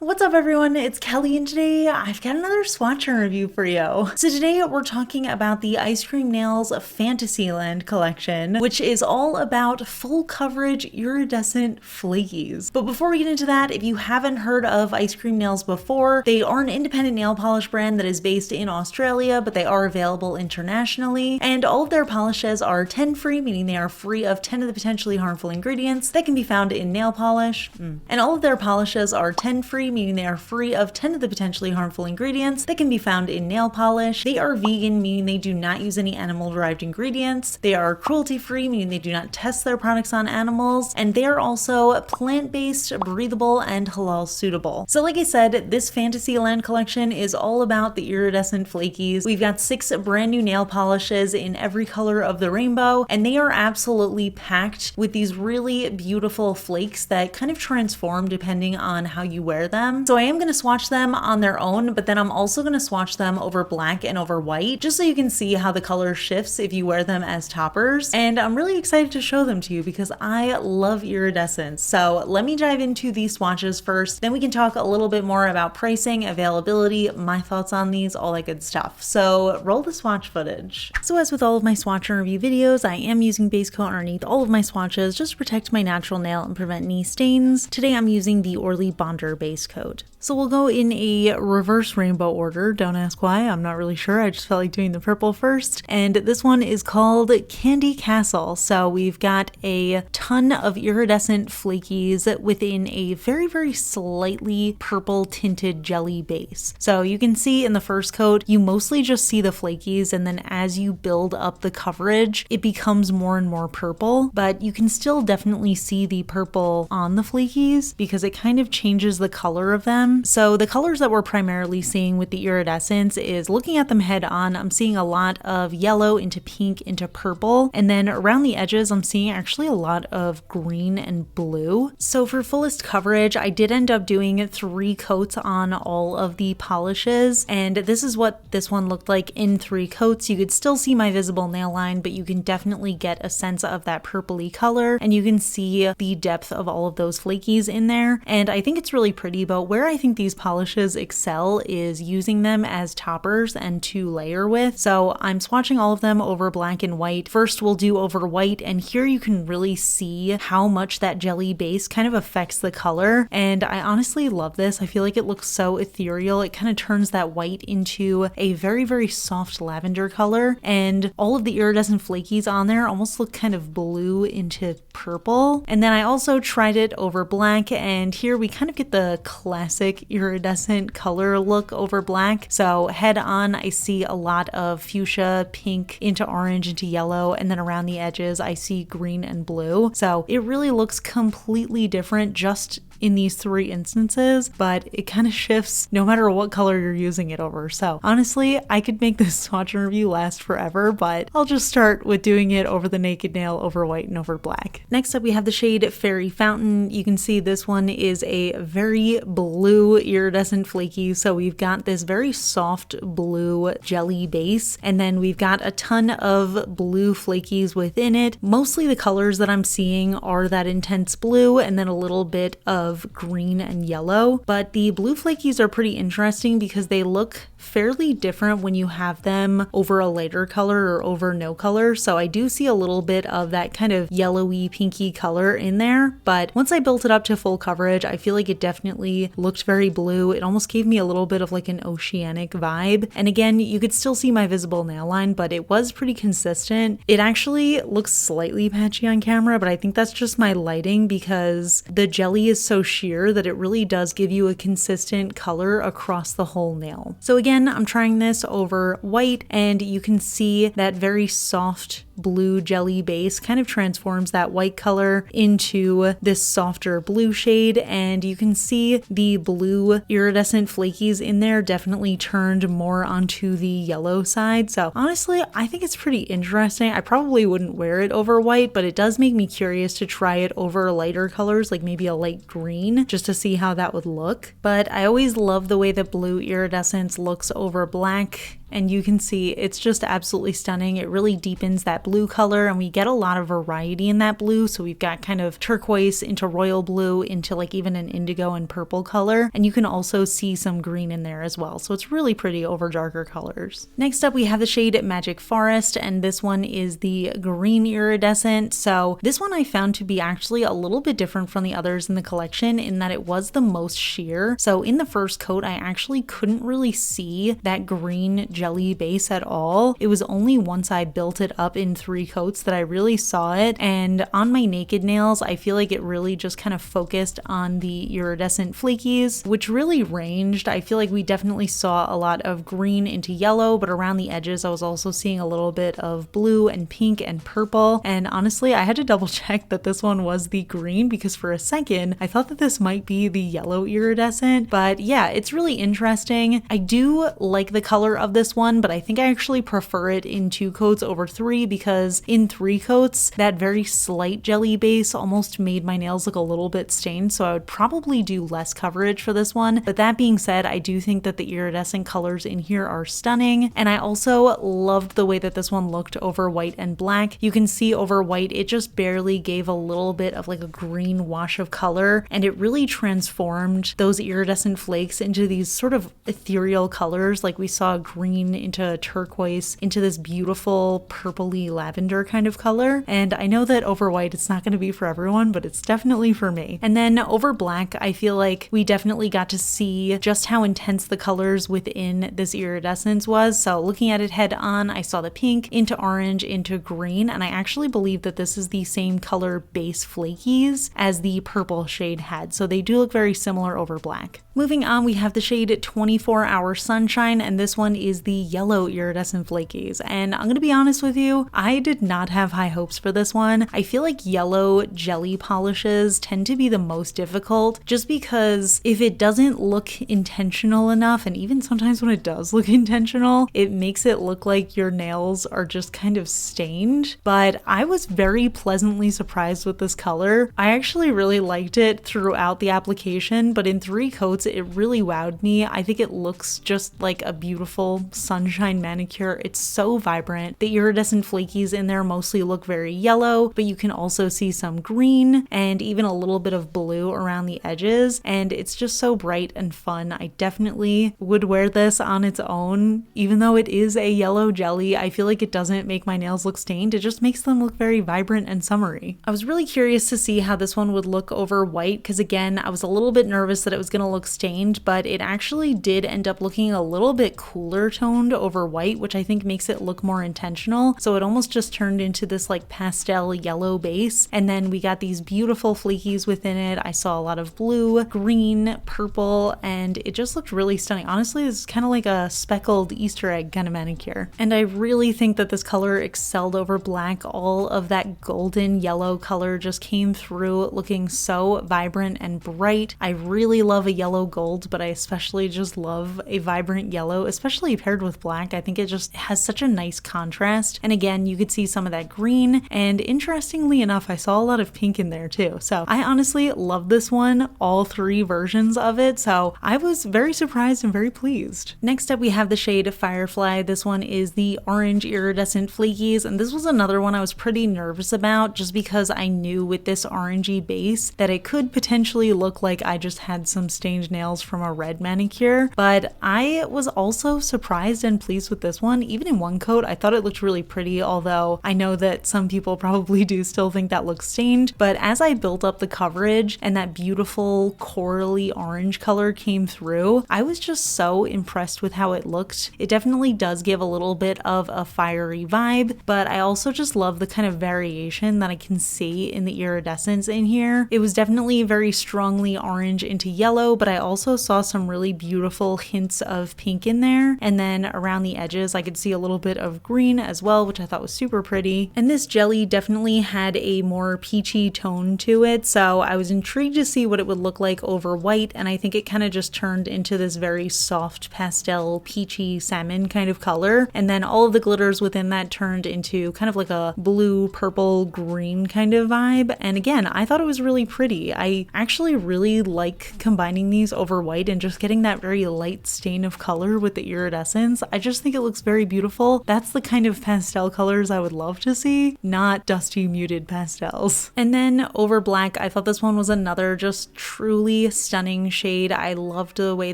What's up everyone, it's Kelly and today I've got another swatch review for you. So today we're talking about the Ice Cream Nails Fantasyland collection, which is all about full coverage iridescent flakies. But before we get into that, if you haven't heard of Ice Cream Nails before, they are an independent nail polish brand that is based in Australia, but they are available internationally. And all of their polishes are 10 free, meaning they are free of 10 of the potentially harmful ingredients that can be found in nail polish. And all of their polishes are 10 free, meaning they are free of 10 of the potentially harmful ingredients that can be found in nail polish. They are vegan, meaning they do not use any animal-derived ingredients. They are cruelty-free, meaning they do not test their products on animals. And they are also plant-based, breathable, and halal suitable. So like I said, this Fantasyland collection is all about the iridescent flakies. We've got 6 brand new nail polishes in every color of the rainbow, and they are absolutely packed with these really beautiful flakes that kind of transform depending on how you wear them. So I am going to swatch them on their own, but then I'm also going to swatch them over black and over white, just so you can see how the color shifts if you wear them as toppers. And I'm really excited to show them to you because I love iridescence. So let me dive into these swatches first, then we can talk a little bit more about pricing, availability, my thoughts on these, all that good stuff. So roll the swatch footage. So as with all of my swatch and review videos, I am using base coat underneath all of my swatches just to protect my natural nail and prevent any stains. Today I'm using the Orly Bonder base coat. So we'll go in a reverse rainbow order. Don't ask why, I'm not really sure. I just felt like doing the purple first. And this one is called Candy Castle. So we've got a ton of iridescent flakies within a very, very slightly purple tinted jelly base. So you can see in the first coat, you mostly just see the flakies, and then as you build up the coverage, it becomes more and more purple, but you can still definitely see the purple on the flakies because it kind of changes the color of them. So the colors that we're primarily seeing with the iridescence is, looking at them head on, I'm seeing a lot of yellow into pink into purple, and then around the edges I'm seeing actually a lot of green and blue. So for fullest coverage, I did end up doing 3 coats on all of the polishes, and this is what this one looked like in 3 coats. You could still see my visible nail line, but you can definitely get a sense of that purpley color, and you can see the depth of all of those flakies in there. And I think it's really pretty, but where I think these polishes excel is using them as toppers and to layer with. So I'm swatching all of them over black and white. First we'll do over white, and here you can really see how much that jelly base kind of affects the color, and I honestly love this. I feel like it looks so ethereal. It kind of turns that white into a very, very soft lavender color, and all of the iridescent flakies on there almost look kind of blue into purple. And then I also tried it over black, and here we kind of get the classic iridescent color look over black. So head on, I see a lot of fuchsia, pink into orange into yellow, and then around the edges I see green and blue. So it really looks completely different just in these 3 instances, but it kind of shifts no matter what color you're using it over. So honestly, I could make this swatch and review last forever, but I'll just start with doing it over the naked nail, over white and over black. Next up we have the shade Fairy Fountain. You can see this one is a very blue iridescent flaky. So we've got this very soft blue jelly base, and then we've got a ton of blue flakies within it. Mostly the colors that I'm seeing are that intense blue and then a little bit of green and yellow, but the blue flakies are pretty interesting because they look fairly different when you have them over a lighter color or over no color. So I do see a little bit of that kind of yellowy pinky color in there, but once I built it up to full coverage, I feel like it definitely looked very blue. It almost gave me a little bit of like an oceanic vibe. And again, you could still see my visible nail line, but it was pretty consistent. It actually looks slightly patchy on camera, but I think that's just my lighting because the jelly is so sheer that it really does give you a consistent color across the whole nail. So again, I'm trying this over white, and you can see that very soft blue jelly base kind of transforms that white color into this softer blue shade, and you can see the blue iridescent flakies in there definitely turned more onto the yellow side. So honestly, I think it's pretty interesting. I probably wouldn't wear it over white, but it does make me curious to try it over lighter colors, like maybe a light green, just to see how that would look. But I always love the way that blue iridescence looks over black. And you can see it's just absolutely stunning. It really deepens that blue color, and we get a lot of variety in that blue. So we've got kind of turquoise into royal blue into like even an indigo and purple color. And you can also see some green in there as well. So it's really pretty over darker colors. Next up, we have the shade Magic Forest, and this one is the green iridescent. So this one I found to be actually a little bit different from the others in the collection in that it was the most sheer. So in the first coat, I actually couldn't really see that green jelly base at all. It was only once I built it up in 3 coats that I really saw it. And on my naked nails, I feel like it really just kind of focused on the iridescent flakies, which really ranged. I feel like we definitely saw a lot of green into yellow, but around the edges, I was also seeing a little bit of blue and pink and purple. And honestly, I had to double check that this one was the green because for a second, I thought that this might be the yellow iridescent. But yeah, it's really interesting. I do like the color of this one, but I think I actually prefer it in 2 coats over 3 because in 3 coats, that very slight jelly base almost made my nails look a little bit stained. So I would probably do less coverage for this one. But that being said, I do think that the iridescent colors in here are stunning. And I also loved the way that this one looked over white and black. You can see over white, it just barely gave a little bit of like a green wash of color, and it really transformed those iridescent flakes into these sort of ethereal colors. Like we saw green into turquoise into this beautiful purpley lavender kind of color. And I know that over white, it's not going to be for everyone, but it's definitely for me. And then over black, I feel like we definitely got to see just how intense the colors within this iridescence was. So looking at it head on, I saw the pink into orange into green, and I actually believe that this is the same color base flakies as the purple shade had. So they do look very similar over black. Moving on, we have the shade 24 Hour Sunshine, and this one is the yellow iridescent flakies. And I'm gonna be honest with you, I did not have high hopes for this one. I feel like yellow jelly polishes tend to be the most difficult just because if it doesn't look intentional enough, and even sometimes when it does look intentional, it makes it look like your nails are just kind of stained. But I was very pleasantly surprised with this color. I actually really liked it throughout the application, but in 3 coats, it really wowed me. I think it looks just like a beautiful sunshine manicure. It's so vibrant. The iridescent flakies in there mostly look very yellow, but you can also see some green and even a little bit of blue around the edges. And it's just so bright and fun. I definitely would wear this on its own. Even though it is a yellow jelly, I feel like it doesn't make my nails look stained. It just makes them look very vibrant and summery. I was really curious to see how this one would look over white because again, I was a little bit nervous that it was going to look stained, but it actually did end up looking a little bit cooler toned over white, which I think makes it look more intentional. So it almost just turned into this like pastel yellow base. And then we got these beautiful flakies within it. I saw a lot of blue, green, purple, and it just looked really stunning. Honestly, this is kind of like a speckled Easter egg kind of manicure. And I really think that this color excelled over black. All of that golden yellow color just came through looking so vibrant and bright. I really love a yellow gold, but I especially just love a vibrant yellow, especially paired with black. I think it just has such a nice contrast. And again, you could see some of that green, and interestingly enough, I saw a lot of pink in there too. So I honestly love this one, all 3 versions of it. So I was very surprised and very pleased. Next up, we have the shade Firefly. This one is the orange iridescent flakies, and this was another one I was pretty nervous about just because I knew with this orangey base that it could potentially look like I just had some stained nails from a red manicure. But I was also surprised and pleased with this one. Even in 1 coat, I thought it looked really pretty, although I know that some people probably do still think that looks stained. But as I built up the coverage and that beautiful corally orange color came through, I was just so impressed with how it looked. It definitely does give a little bit of a fiery vibe, but I also just love the kind of variation that I can see in the iridescence in here. It was definitely very strongly orange into yellow, but I also saw some really beautiful hints of pink in there. And then around the edges, I could see a little bit of green as well, which I thought was super pretty. And this jelly definitely had a more peachy tone to it, so I was intrigued to see what it would look like over white, and I think it kind of just turned into this very soft pastel peachy salmon kind of color. And then all of the glitters within that turned into kind of like a blue, purple, green kind of vibe. And again, I thought it was really pretty. I actually really like combining these over white and just getting that very light stain of color with the iridescence. iridescence. I just think it looks very beautiful. That's the kind of pastel colors I would love to see, not dusty muted pastels. And then over black, I thought this one was another just truly stunning shade. I loved the way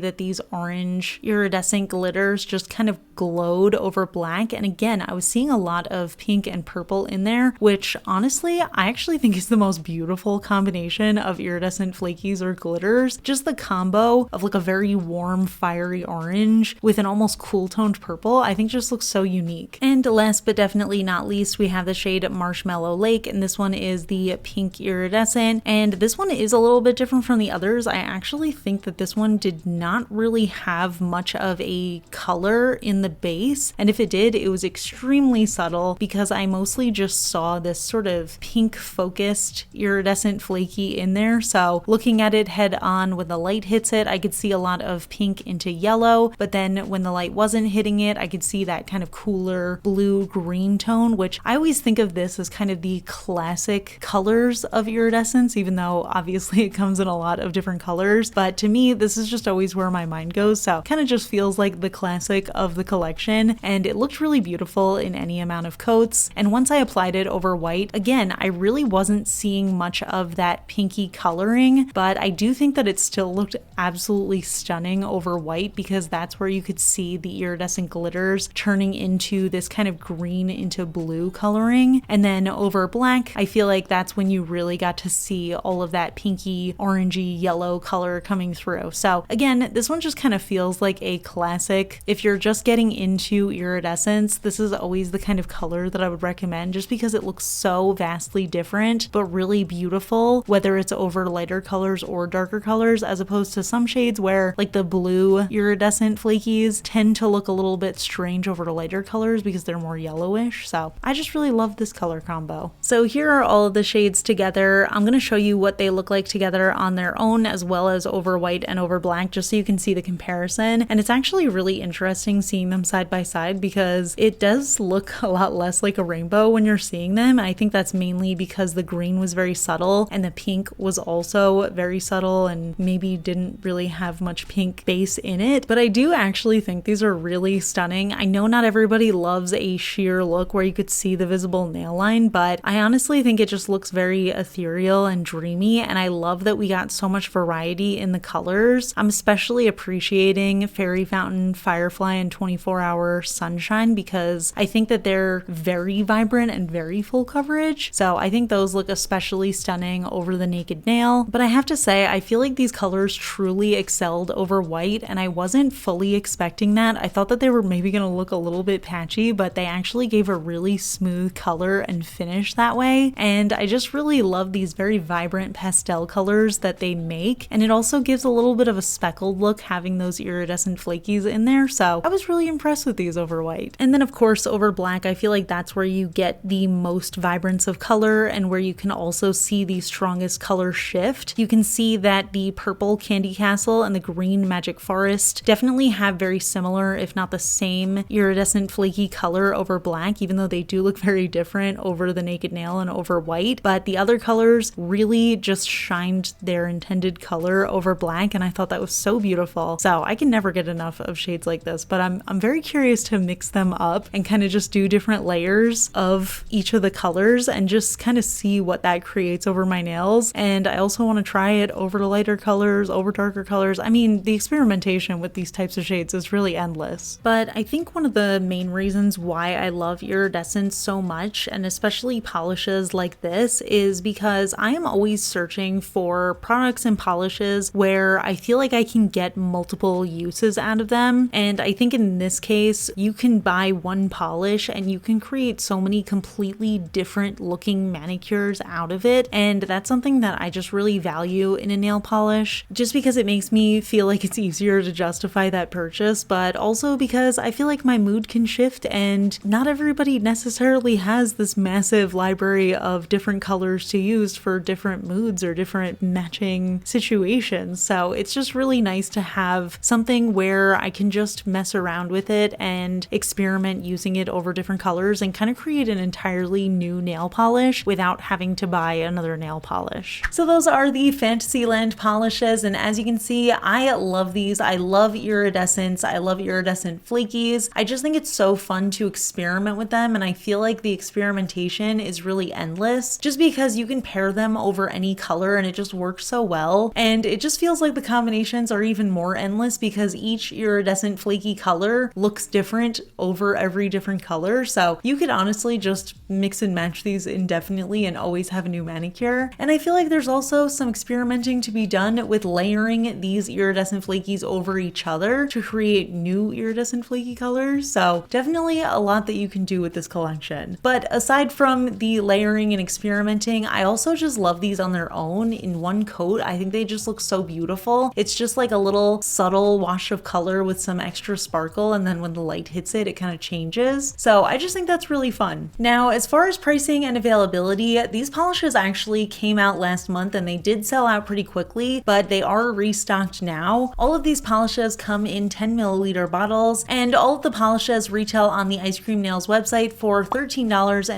that these orange iridescent glitters just kind of glowed over black. And again, I was seeing a lot of pink and purple in there, which honestly, I actually think is the most beautiful combination of iridescent flakies or glitters. Just the combo of like a very warm, fiery orange with an almost cool toned purple, I think just looks so unique. And last but definitely not least, we have the shade Marshmallow Lake, and this one is the pink iridescent. And this one is a little bit different from the others. I actually think that this one did not really have much of a color in the base, and if it did, it was extremely subtle because I mostly just saw this sort of pink focused iridescent flaky in there. So looking at it head on, when the light hits it, I could see a lot of pink into yellow, but then when the light wasn't hitting it, I could see that kind of cooler blue green tone, which I always think of this as kind of the classic colors of iridescence, even though obviously it comes in a lot of different colors. But to me, this is just always where my mind goes. So kind of just feels like the classic of the collection, and it looked really beautiful in any amount of coats. And once I applied it over white, again, I really wasn't seeing much of that pinky coloring, but I do think that it still looked absolutely stunning over white because that's where you could see the iridescent glitters turning into this kind of green into blue coloring. And then over black, I feel like that's when you really got to see all of that pinky, orangey, yellow color coming through. So again, this one just kind of feels like a classic. If you're just getting into iridescence, this is always the kind of color that I would recommend just because it looks so vastly different, but really beautiful, whether it's over lighter colors or darker colors, as opposed to some shades where like the blue iridescent flakies tend to look a little bit strange over the lighter colors because they're more yellowish. So I just really love this color combo. So here are all of the shades together. I'm going to show you what they look like together on their own as well as over white and over black, just so you can see the comparison. And it's actually really interesting seeing them side by side because it does look a lot less like a rainbow when you're seeing them. I think that's mainly because the green was very subtle and the pink was also very subtle and maybe didn't really have much pink base in it. But I do actually think these are really stunning. I know not everybody loves a sheer look where you could see the visible nail line, but I honestly think it just looks very ethereal and dreamy, and I love that we got so much variety in the colors. I'm especially appreciating Fairy Fountain, Firefly, and 24-Hour Sunshine because I think that they're very vibrant and very full coverage. So I think those look especially stunning over the naked nail. But I have to say, I feel like these colors truly excelled over white, and I wasn't fully expecting that. I thought that they were maybe going to look a little bit patchy, but they actually gave a really smooth color and finish that way. And I just really love these very vibrant pastel colors that they make. And it also gives a little bit of a speckled look having those iridescent flakies in there. So I was really impressed with these over white. And then of course over black, I feel like that's where you get the most vibrance of color and where you can also see the strongest color shift. You can see that the purple Candy Castle and the green Magic Forest definitely have very similar, if not the same, iridescent flaky color over black, even though they do look very different over the naked nail and over white. But the other colors really just shined their intended color over black, and I thought that was so beautiful. So I can never get enough of shades like this, but I'm very curious to mix them up and kind of just do different layers of each of the colors and just kind of see what that creates over my nails. And I also want to try it over the lighter colors, over darker colors. I mean, the experimentation with these types of shades is really endless. But I think one of the main reasons why I love iridescence so much, and especially polishes like this, is because I am always searching for products and polishes where I feel like I can get multiple uses out of them. And I think in this case, you can buy one polish and you can create so many completely different looking manicures out of it. And that's something that I just really value in a nail polish, just because it makes me feel like it's easier to justify that purchase, but also because I feel like my mood can shift and not everybody necessarily has this massive library of different colors to use for different moods or different matching situations. So it's just really nice to have something where I can just mess around with it and experiment using it over different colors and kind of create an entirely new nail polish without having to buy another nail polish. So those are the Fantasyland polishes, and as you can see, I love these. I love iridescence. I love iridescent flakies. I just think it's so fun to experiment with them, and I feel like the experimentation is really endless just because you can pair them over any color and it just works so well. And it just feels like the combinations are even more endless because each iridescent flaky color looks different over every different color. So you could honestly just mix and match these indefinitely and always have a new manicure. And I feel like there's also some experimenting to be done with layering these iridescent flakies over each other to create new iridescent flaky colors. So definitely a lot that you can do with this collection. But aside from the layering and experimenting, I also just love these on their own in one coat. I think they just look so beautiful. It's just like a little subtle wash of color with some extra sparkle, and then when the light hits it, it kind of changes. So I just think that's really fun. Now, as far as pricing and availability, these polishes actually came out last month and they did sell out pretty quickly, but they are restocked now. All of these polishes come in 10 milliliter bottles, and all of the polishes retail on the Ice Cream Nails website for $13.50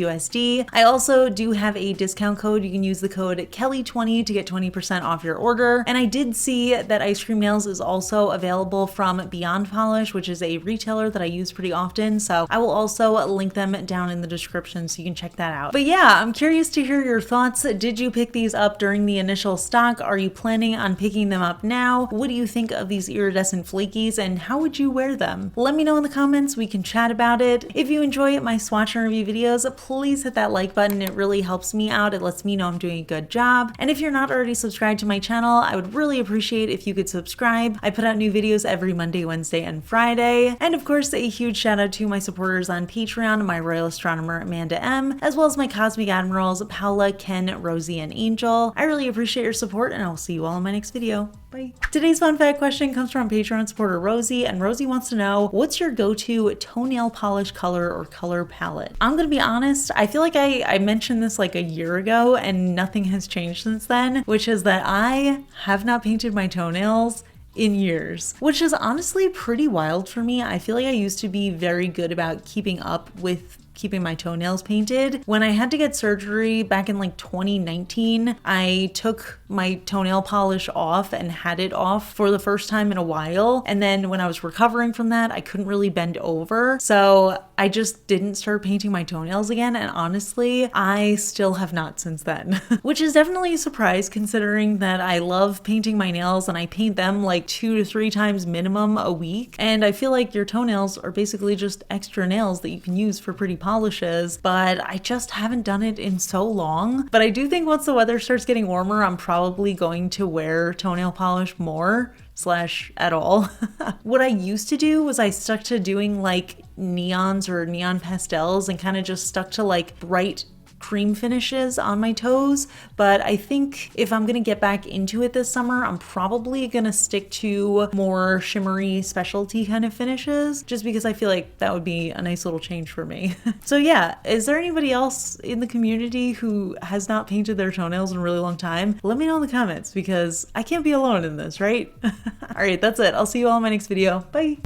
USD. I also do have a discount code. You can use the code KELLI20 to get 20% off your order. And I did see that Ice Cream Nails is also available from Beyond Polish, which is a retailer that I use pretty often. So I will also link them down in the description so you can check that out. But yeah, I'm curious to hear your thoughts. Did you pick these up during the initial stock? Are you planning on picking them up now? What do you think of these iridescent flakies and how would you wear them? Let me know in the comments. We can chat about it. If you enjoy my swatch and review videos, please hit that like button. It really helps me out. It lets me know I'm doing a good job. And if you're not already subscribed to my channel, I would really appreciate if you could subscribe. I put out new videos every Monday, Wednesday, and Friday. And of course, a huge shout out to my supporters on Patreon, my royal astronomer Amanda M, as well as my cosmic admirals Paula, Ken, Rosie, and Angel. I really appreciate your support, and I'll see you all in my next video. Bye. Today's fun fact question comes from Patreon supporter Rosie, and Rosie wants to know, what's your go-to toenail polish color or color palette? I'm gonna be honest, I feel like I mentioned this like a year ago and nothing has changed since then, which is that I have not painted my toenails in years, which is honestly pretty wild for me. I feel like I used to be very good about keeping up with keeping my toenails painted. When I had to get surgery back in like 2019, I took my toenail polish off and had it off for the first time in a while. And then when I was recovering from that, I couldn't really bend over. So I just didn't start painting my toenails again. And honestly, I still have not since then, which is definitely a surprise considering that I love painting my nails and I paint them like 2 to 3 times minimum a week. And I feel like your toenails are basically just extra nails that you can use for pretty polishes, but I just haven't done it in so long. But I do think once the weather starts getting warmer, I'm probably going to wear toenail polish more / at all. What I used to do was I stuck to doing like neons or neon pastels and kind of just stuck to like bright cream finishes on my toes. But I think if I'm gonna get back into it this summer, I'm probably gonna stick to more shimmery specialty kind of finishes, just because I feel like that would be a nice little change for me. So yeah, is there anybody else in the community who has not painted their toenails in a really long time? Let me know in the comments because I can't be alone in this, right? All right, that's it. I'll see you all in my next video. Bye.